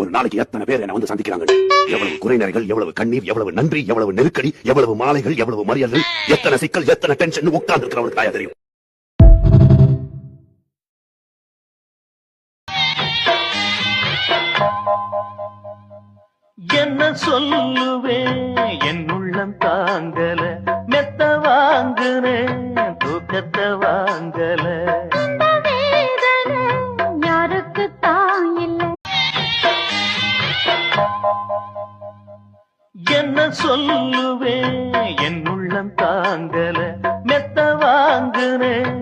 ஒரு நாளைக்கு எத்தனை பேர் என்ன வந்து சந்திக்கிறாங்க, எவ்வளவு குறைநர்கள், எவ்வளவு கண்ணீர், எவ்வளவு நன்றி, எவ்வளவு நெருக்கடி, எவ்வளவு மாலைகள், எவ்வளவு மரியாதை, எத்தனை சிக்கல், எத்தனை டென்ஷன் உட்கார்ந்து இருக்கிறவனுக்கு தாயா தெரியும். என்ன சொல்லுவேன் என் உள்ளம் தாங்கல, மெத்த வாங்குனேன் தூக்கத்தை வாங்கல. யாருக்கு தான் இல்லை. என்ன சொல்லுவேன் என் உள்ளம் தாங்கல, மெத்த வாங்குனேன்